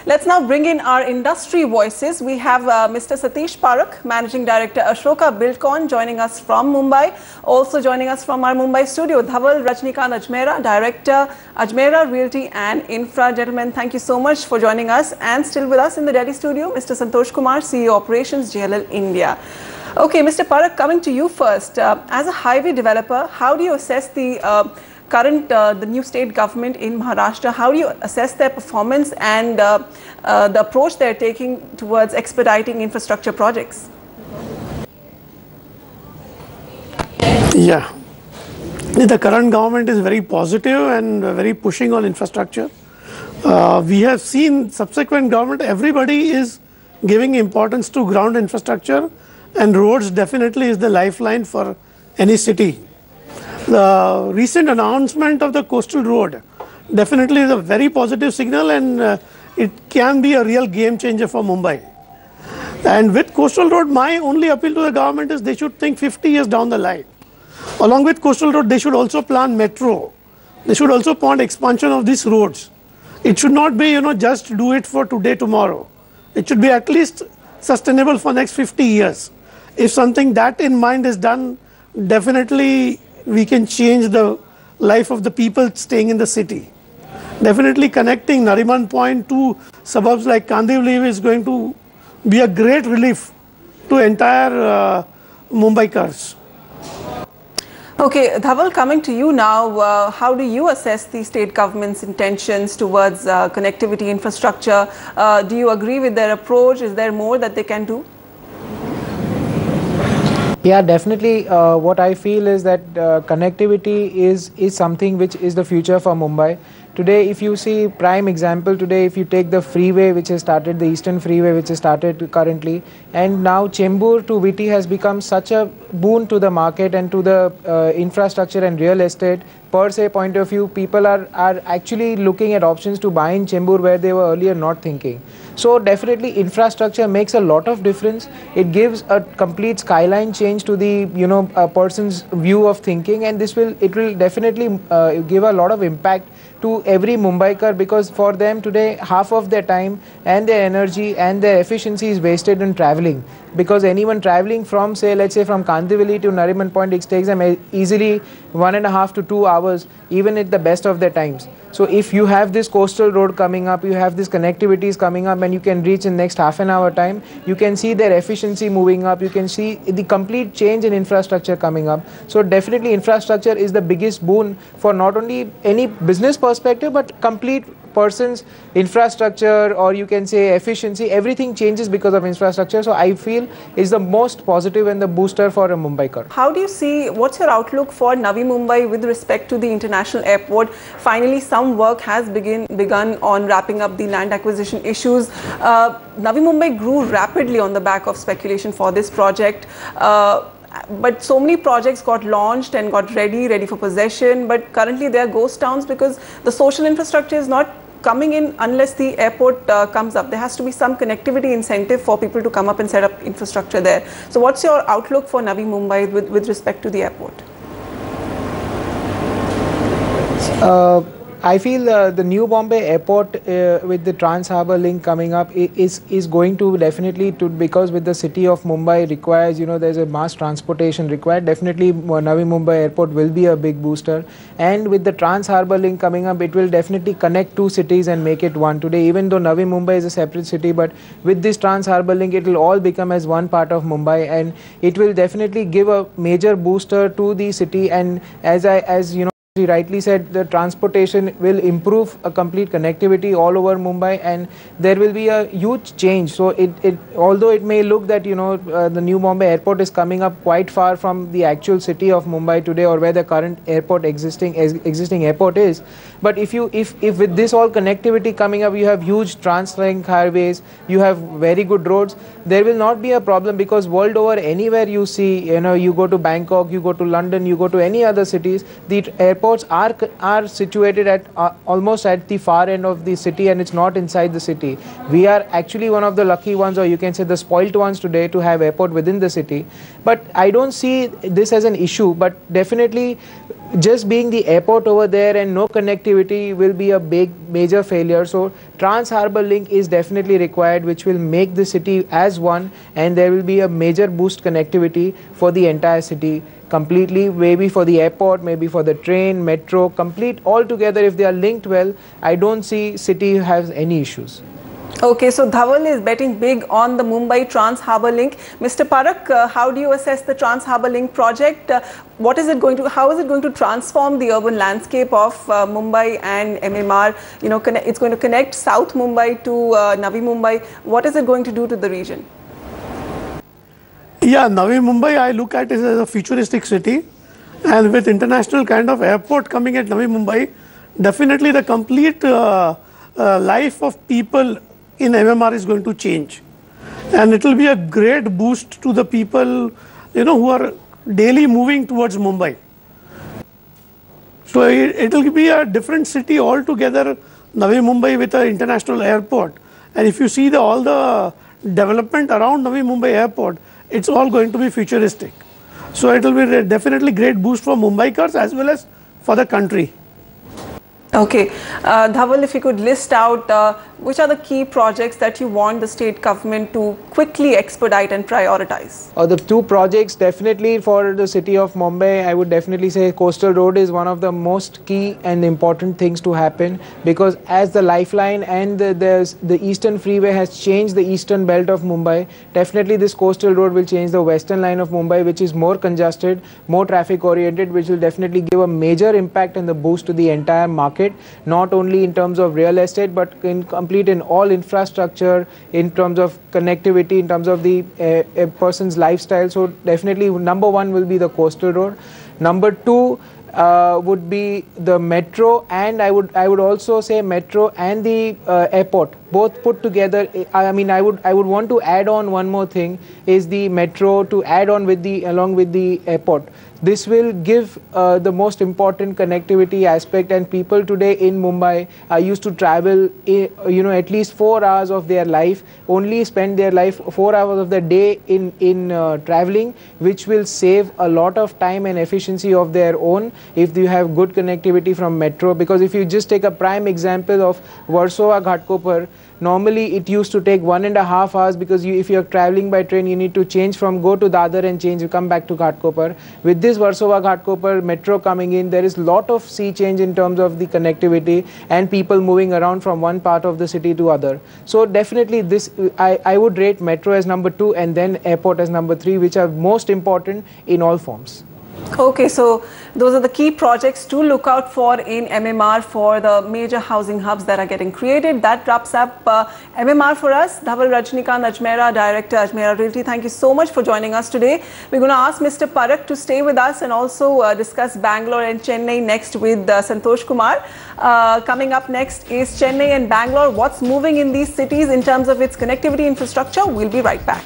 Let's now bring in our industry voices. We have Mr. Satish Parakh, Managing Director, Ashoka Buildcon, joining us from Mumbai. Also joining us from our Mumbai studio, Dhaval Rajnikant Ajmera, Director, Ajmera Realty and Infra. Gentlemen, thank you so much for joining us. And still with us in the Delhi studio, Mr. Santosh Kumar, CEO Operations, JLL India. Okay, Mr. Parakh, coming to you first. As a highway developer, how do you assess the the new state government in Maharashtra? How do you assess their performance and the approach they're taking towards expediting infrastructure projects? Yeah, the current government is very positive and very pushing on infrastructure. We have seen subsequent government, everybody is giving importance to ground infrastructure, and roads definitely is the lifeline for any city. The recent announcement of the coastal road definitely is a very positive signal, and it can be a real game changer for Mumbai. And with coastal road, my only appeal to the government is they should think 50 years down the line. Along with coastal road, they should also plan metro. They should also plan expansion of these roads. It should not be, just do it for today, tomorrow. It should be at least sustainable for next 50 years. If something that in mind is done, definitely we can change the life of the people staying in the city. Definitely connecting Nariman Point to suburbs like Kandivali is going to be a great relief to entire Mumbaikars. Okay, Dhaval, coming to you now, how do you assess the state government's intentions towards connectivity infrastructure? Do you agree with their approach? Is there more that they can do? Yeah, definitely. What I feel is that connectivity is something which is the future for Mumbai. Today, if you see prime example today, if you take the freeway which has started, the Eastern Freeway which has started currently, and now Chembur to Viti has become such a boon to the market and to the infrastructure and real estate per se point of view. People are actually looking at options to buy in Chembur where they were earlier not thinking. So definitely infrastructure makes a lot of difference. It gives a complete skyline change to the a person's view of thinking, and it will definitely give a lot of impact to every Mumbaikar, because for them today half of their time and their energy and their efficiency is wasted in traveling, because anyone traveling from, say, let's say from Kandivali to Nariman Point, it takes them easily 1.5 to 2 hours, even at the best of their times. So if you have this coastal road coming up, you have this connectivities coming up, and you can reach in next half an hour time, you can see their efficiency moving up, you can see the complete change in infrastructure coming up. So definitely infrastructure is the biggest boon for not only any business perspective, but complete person's infrastructure, or you can say efficiency. Everything changes because of infrastructure. So I feel is the most positive and the booster for a Mumbaikar. How do you see, what's your outlook for Navi Mumbai with respect to the international airport? Finally, some work has begun on wrapping up the land acquisition issues. Navi Mumbai grew rapidly on the back of speculation for this project. But so many projects got launched and got ready for possession, but currently they are ghost towns because the social infrastructure is not coming in unless the airport comes up. There has to be some connectivity incentive for people to come up and set up infrastructure there. So what's your outlook for Navi Mumbai with respect to the airport? I feel the new Bombay airport with the Trans Harbour link coming up is going to definitely, because with the city of Mumbai requires, there's a mass transportation required. Definitely Navi Mumbai airport will be a big booster, and with the Trans Harbour link coming up, it will definitely connect two cities and make it one. Today, even though Navi Mumbai is a separate city, but with this Trans Harbour link, it will all become as one part of Mumbai, and it will definitely give a major booster to the city. And as you rightly said, the transportation will improve a complete connectivity all over Mumbai, and there will be a huge change. So although it may look that the new Bombay airport is coming up quite far from the actual city of Mumbai today, or where the current airport existing airport is, but if with this all connectivity coming up, you have huge trans-link highways, you have very good roads, there will not be a problem, because world over, anywhere you see, you go to Bangkok, you go to London, you go to any other cities, the airports are situated at almost at the far end of the city, and it's not inside the city. We are actually one of the lucky ones, or you can say the spoilt ones today, to have airport within the city. But I don't see this as an issue, but definitely just being the airport over there and no connectivity will be a major failure. So Trans Harbour Link is definitely required, which will make the city as one, and there will be a major boost connectivity for the entire city completely, maybe for the airport, maybe for the train, metro, complete all together. If they are linked well, I don't see city has any issues. Okay, so Dhaval is betting big on the Mumbai Trans Harbour Link. Mr. Parak, how do you assess the Trans Harbour Link project? What is it going to? How is it going to transform the urban landscape of Mumbai and MMR? You know, it's going to connect South Mumbai to Navi Mumbai. What is it going to do to the region? Yeah, Navi Mumbai I look at it as a futuristic city, and with international kind of airport coming at Navi Mumbai, definitely the complete life of people in MMR is going to change, and it will be a great boost to the people, you know, who are daily moving towards Mumbai. So it will be a different city altogether, Navi Mumbai with an international airport. And if you see all the development around Navi Mumbai airport, it's all going to be futuristic. So it will be a definitely great boost for Mumbaikars as well as for the country. Okay, Dhaval, if you could list out which are the key projects that you want the state government to quickly expedite and prioritize? The two projects definitely for the city of Mumbai, I would definitely say Coastal Road is one of the most key and important things to happen, because as the lifeline and the Eastern Freeway has changed the eastern belt of Mumbai, definitely this Coastal Road will change the western line of Mumbai, which is more congested, more traffic oriented, which will definitely give a major impact and the boost to the entire market, not only in terms of real estate but in all infrastructure, in terms of connectivity, in terms of the a person's lifestyle. So definitely number one will be the Coastal Road. Number two would be the metro, and I would also say metro and the airport both put together. I mean, I would want to add on one more thing, is the metro to add on with along with the airport. This will give the most important connectivity aspect, and people today in Mumbai are used to travel, you know, at least 4 hours of their life, only spend their life 4 hours of the day in traveling, which will save a lot of time and efficiency of their own if you have good connectivity from metro. Because if you just take a prime example of Warsaw Ghatkopar, normally it used to take 1.5 hours, because if you are traveling by train, you need to go to Dadar and change, you come back to Ghatkopar. With this Warsaw Ghatkopar metro coming in, there is lot of sea change in terms of the connectivity and people moving around from one part of the city to other. So definitely this, I would rate metro as number 2 and then airport as number 3, which are most important in all forms. Okay, so those are the key projects to look out for in MMR for the major housing hubs that are getting created. That wraps up MMR for us. Dhaval Rajnikant Ajmera, Director, Ajmera Realty, thank you so much for joining us today. We're going to ask Mr. Parak to stay with us and also discuss Bangalore and Chennai next with Santosh Kumar. Coming up next is Chennai and Bangalore. What's moving in these cities in terms of its connectivity infrastructure? We'll be right back.